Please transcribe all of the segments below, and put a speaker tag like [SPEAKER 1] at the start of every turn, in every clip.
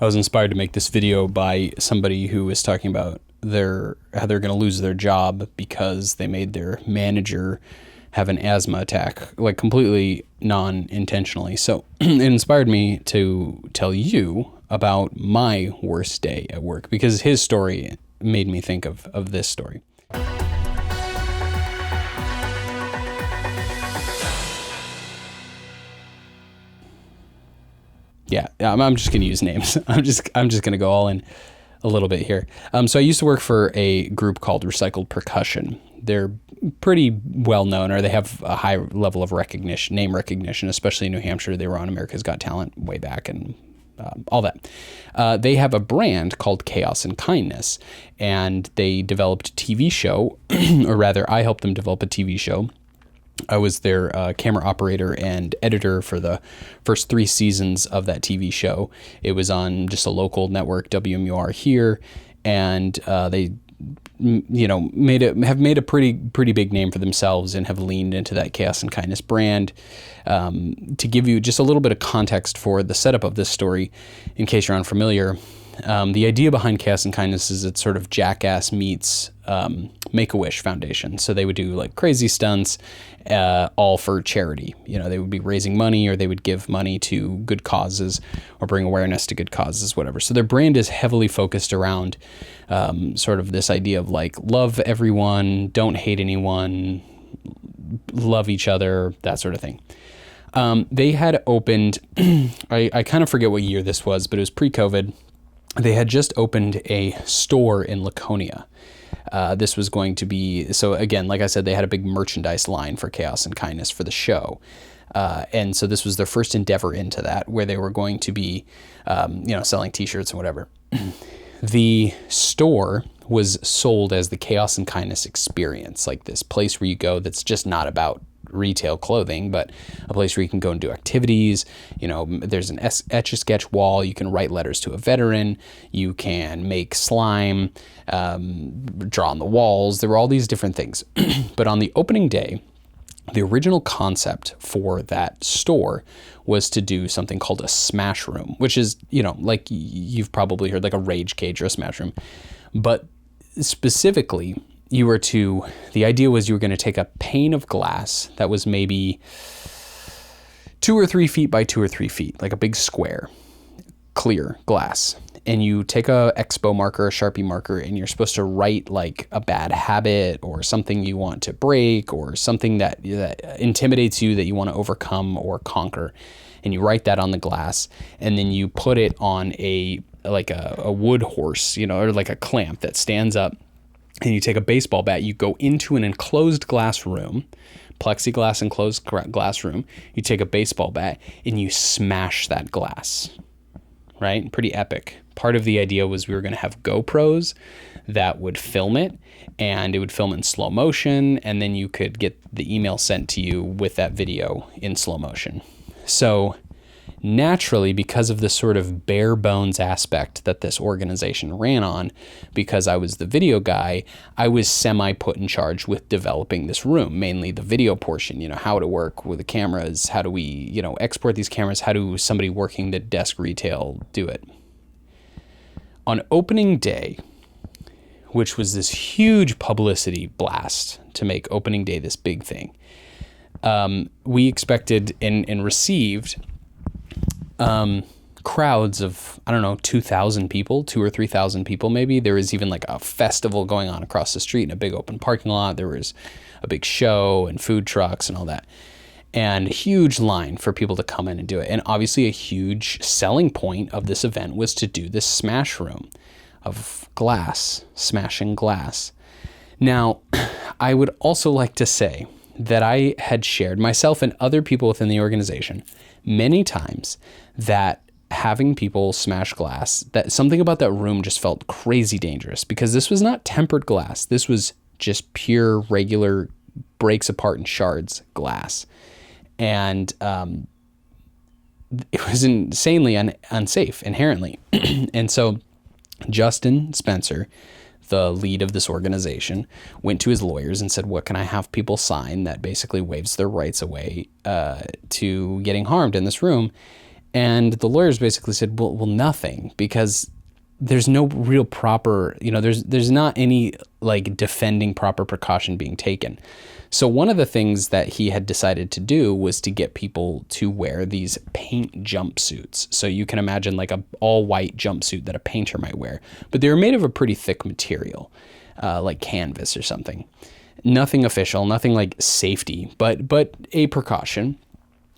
[SPEAKER 1] I was inspired to make this video by somebody who was talking about how they're going to lose their job because they made their manager have an asthma attack, like completely non-intentionally. So it inspired me to tell you about my worst day at work, because his story made me think of this story. Yeah, I'm just gonna use names. I'm just gonna go all in a little bit here. So I used to work for a group called Recycled Percussion. They're pretty well known, or they have a high level of name recognition, especially in New Hampshire. They were on America's Got Talent way back and all that. They have a brand called Chaos and Kindness, and they developed a TV show, or rather, I helped them develop a TV show. I was their camera operator and editor for the first 3 seasons of that TV show. It was on just a local network, WMUR here, and they, have made a pretty big name for themselves and have leaned into that Chaos and Kindness brand. To give you just a little bit of context for the setup of this story, in case you're unfamiliar, the idea behind Chaos and Kindness is it's sort of Jackass meets Make-A-Wish Foundation. So they would do like crazy stunts, all for charity. They would be raising money, or they would give money to good causes or bring awareness to good causes, whatever. So their brand is heavily focused around sort of this idea of like, love everyone, don't hate anyone, love each other, that sort of thing. They had opened, I kind of forget what year this was, but it was pre-COVID. They had just opened a store in Laconia. This was going to be, so again, like I said, they had a big merchandise line for Chaos and Kindness for the show. And so this was their first endeavor into that, where they were going to be, selling t-shirts and whatever. The store was sold as the Chaos and Kindness experience, like this place where you go that's just not about retail clothing, but a place where you can go and do activities. There's an Etch-a-Sketch wall. You can write letters to a veteran. You can make slime, draw on the walls. There were all these different things. But on the opening day, the original concept for that store was to do something called a smash room, which is, like you've probably heard, like a rage cage or a smash room. But specifically, the idea was you were going to take a pane of glass that was maybe 2 or 3 feet by 2 or 3 feet, like a big square, clear glass. And you take a Expo marker, a Sharpie marker, and you're supposed to write like a bad habit or something you want to break or something that intimidates you that you want to overcome or conquer. And you write that on the glass, and then you put it on a wood horse, or like a clamp that stands up. And you take a baseball bat, you go into an enclosed glass room, plexiglass enclosed glass room. You take a baseball bat and you smash that glass, right? Pretty epic. Part of the idea was we were going to have GoPros that would film it, and it would film in slow motion, and then you could get the email sent to you with that video in slow motion. So naturally, because of the sort of bare bones aspect that this organization ran on, because I was the video guy, I was semi put in charge with developing this room, mainly the video portion, how to work with the cameras, how do we, export these cameras, how do somebody working the desk retail do it. On opening day, which was this huge publicity blast to make opening day this big thing, we expected and received crowds of, 2,000 people, 2,000 or 3,000 people maybe. There was even like a festival going on across the street in a big open parking lot. There was a big show and food trucks and all that. And a huge line for people to come in and do it. And obviously a huge selling point of this event was to do this smash room of glass, smashing glass. Now, I would also like to say that I had shared, myself and other people within the organization, many times, that having people smash glass, that something about that room just felt crazy dangerous, because this was not tempered glass. This was just pure, regular, breaks apart in shards glass. And it was insanely unsafe inherently. And so Justin Spencer, the lead of this organization, went to his lawyers and said, what can I have people sign that basically waives their rights away to getting harmed in this room? And the lawyers basically said, well, nothing, because there's no real proper, there's not any like defending proper precaution being taken. So one of the things that he had decided to do was to get people to wear these paint jumpsuits. So you can imagine like a all white jumpsuit that a painter might wear, but they were made of a pretty thick material, like canvas or something. Nothing official, nothing like safety, but a precaution.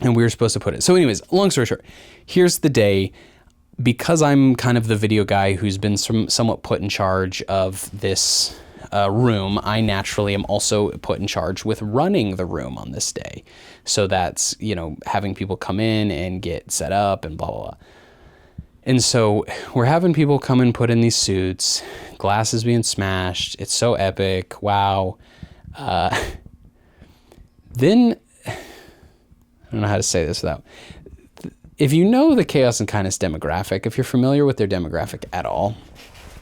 [SPEAKER 1] And we were supposed to put it. So anyways, long story short, here's the day. Because I'm kind of the video guy who's been somewhat put in charge of this room, I naturally am also put in charge with running the room on this day. So that's, having people come in and get set up and blah, blah, blah. And so we're having people come and put in these suits, glasses being smashed. It's so epic. Wow. Then, I don't know how to say this without... If you know the Chaos and Kindness demographic, if you're familiar with their demographic at all,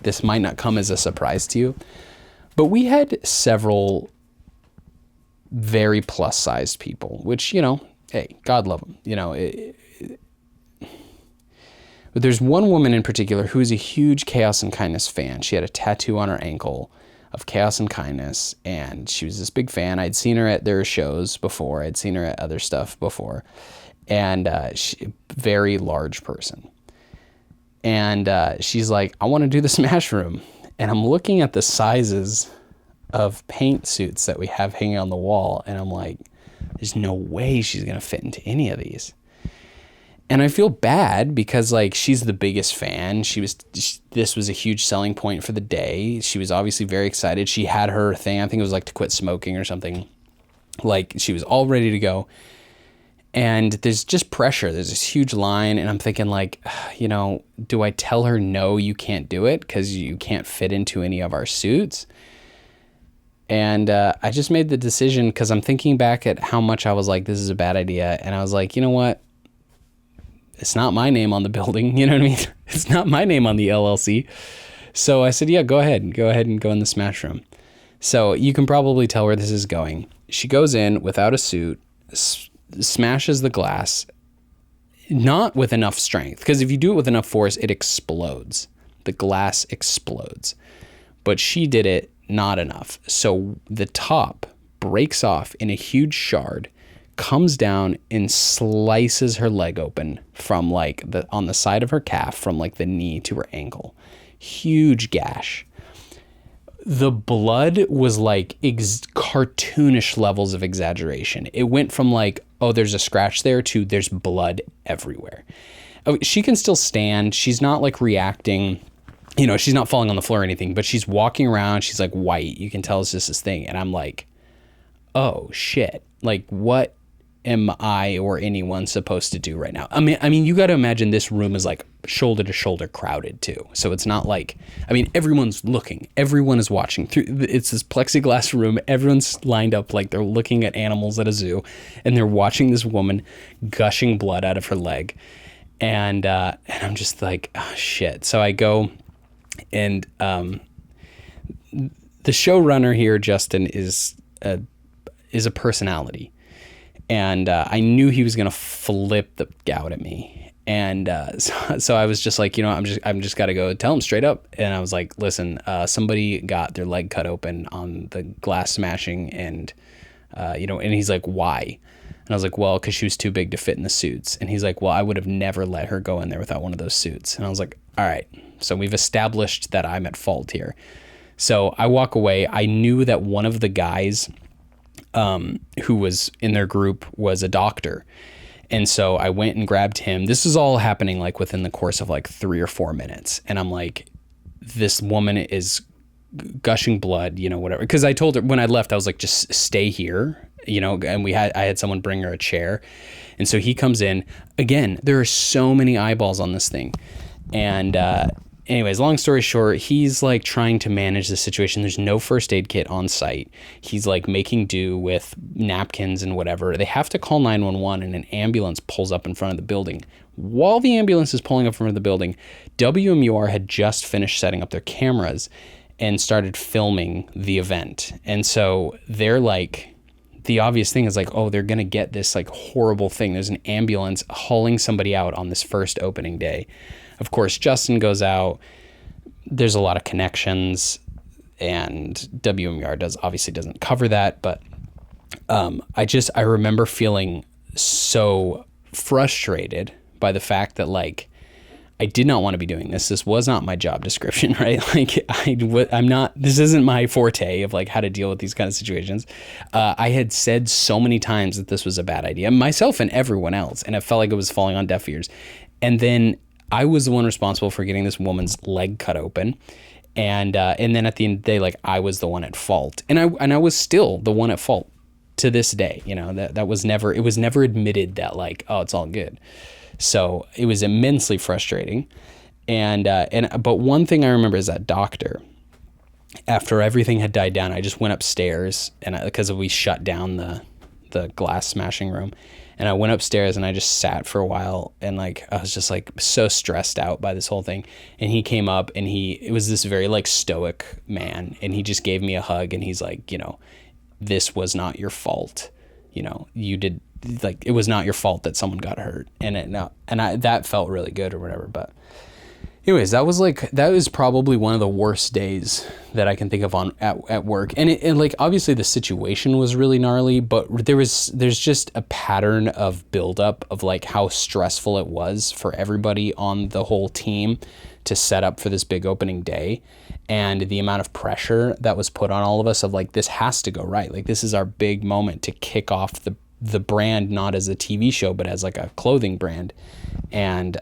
[SPEAKER 1] this might not come as a surprise to you. But we had several very plus-sized people, which, hey, God love them. But there's one woman in particular who is a huge Chaos and Kindness fan. She had a tattoo on her ankle of Chaos and Kindness, and she was this big fan. I'd seen her at their shows before. I'd seen her at other stuff before. And very large person. And she's like, I want to do the Smash Room. And I'm looking at the sizes of paint suits that we have hanging on the wall. And I'm like, there's no way she's going to fit into any of these. And I feel bad because like she's the biggest fan. This was a huge selling point for the day. She was obviously very excited. She had her thing. I think it was like to quit smoking or something. Like she was all ready to go. And there's just pressure. There's this huge line. And I'm thinking like, do I tell her, no, you can't do it because you can't fit into any of our suits? And I just made the decision because I'm thinking back at how much I was like, this is a bad idea. And I was like, you know what? It's not my name on the building. You know what I mean? It's not my name on the LLC. So I said, yeah, go ahead and go in the Smash Room. So you can probably tell where this is going. She goes in without a suit, smashes the glass, not with enough strength, because if you do it with enough force, it explodes. The glass explodes. But she did it not enough. So the top breaks off in a huge shard, comes down and slices her leg open from like on the side of her calf, from like the knee to her ankle. Huge gash. The blood was like cartoonish levels of exaggeration. It went from like, oh, there's a scratch there to there's blood everywhere. Oh, she can still stand. She's not like reacting. She's not falling on the floor or anything, but she's walking around. She's like white. You can tell it's just this thing. And I'm like, oh shit. Like what am I or anyone supposed to do right now? I mean, you got to imagine this room is like shoulder to shoulder crowded too. So it's not like, everyone's looking, everyone is watching through. It's this plexiglass room. Everyone's lined up like they're looking at animals at a zoo, and they're watching this woman gushing blood out of her leg. And I'm just like, oh, shit. So I go, and the showrunner here, Justin, is a personality. And I knew he was going to flip the gout at me. And so I was just like, I'm just got to go tell him straight up. And I was like, listen, somebody got their leg cut open on the glass smashing. And, and he's like, why? And I was like, well, because she was too big to fit in the suits. And he's like, well, I would have never let her go in there without one of those suits. And I was like, all right. So we've established that I'm at fault here. So I walk away. I knew that one of the guys who was in their group was a doctor. And so I went and grabbed him. This is all happening like within the course of like 3 or 4 minutes. And I'm like, this woman is gushing blood, whatever. Because I told her when I left, I was like, just stay here, and I had someone bring her a chair. And so he comes in. Again, there are so many eyeballs on this thing. And anyways, long story short, he's like trying to manage the situation. There's no first aid kit on site. He's like making do with napkins and whatever. They have to call 911, and an ambulance pulls up in front of the building. While the ambulance is pulling up in front of the building, WMUR had just finished setting up their cameras and started filming the event. And so they're like, the obvious thing is like, oh, they're going to get this like horrible thing. There's an ambulance hauling somebody out on this first opening day. Of course, Justin goes out. There's a lot of connections, and WMER obviously doesn't cover that. But I remember feeling so frustrated by the fact that like, I did not want to be doing this. This was not my job description, right? Like I'm not, this isn't my forte of like how to deal with these kind of situations. I had said so many times that this was a bad idea, myself and everyone else. And it felt like it was falling on deaf ears. And then I was the one responsible for getting this woman's leg cut open. And then at the end of the day, like I was the one at fault, and I was still the one at fault to this day. You know, that was never, it was never admitted that like, oh, it's all good. So it was immensely frustrating. But one thing I remember is that doctor, after everything had died down, I just went upstairs because we shut down the glass smashing room, and I went upstairs and I just sat for a while, and like, I was just like so stressed out by this whole thing. And he came up, and it was this very like stoic man, and he just gave me a hug, and he's like, you know, this was not your fault. You know, you did, like, it was not your fault that someone got hurt, that felt really good or whatever. But anyways, that was probably one of the worst days that I can think of at work. And like, obviously the situation was really gnarly, but there's just a pattern of buildup of like how stressful it was for everybody on the whole team to set up for this big opening day, and the amount of pressure that was put on all of us of like, this has to go right. Like, this is our big moment to kick off the brand, not as a TV show, but as like a clothing brand. And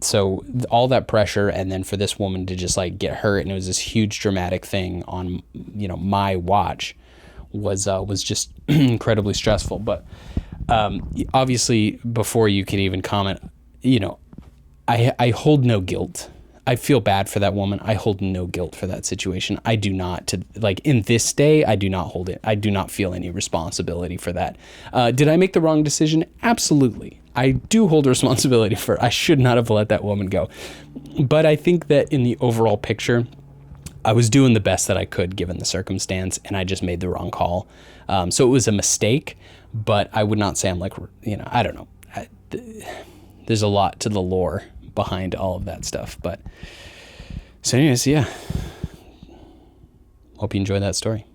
[SPEAKER 1] so all that pressure, and then for this woman to just like get hurt, and it was this huge dramatic thing on, you know, my watch, was just incredibly stressful. But obviously, before you can even comment, you know, I hold no guilt. I feel bad for that woman. I hold no guilt for that situation. I do not, in this day, I do not hold it. I do not feel any responsibility for that. Did I make the wrong decision? Absolutely. I do hold responsibility I should not have let that woman go. But I think that in the overall picture, I was doing the best that I could given the circumstance, and I just made the wrong call. So it was a mistake, but I would not say I'm like, you know, I don't know. There's a lot to the lore behind all of that stuff. But so anyways, yeah. Hope you enjoyed that story.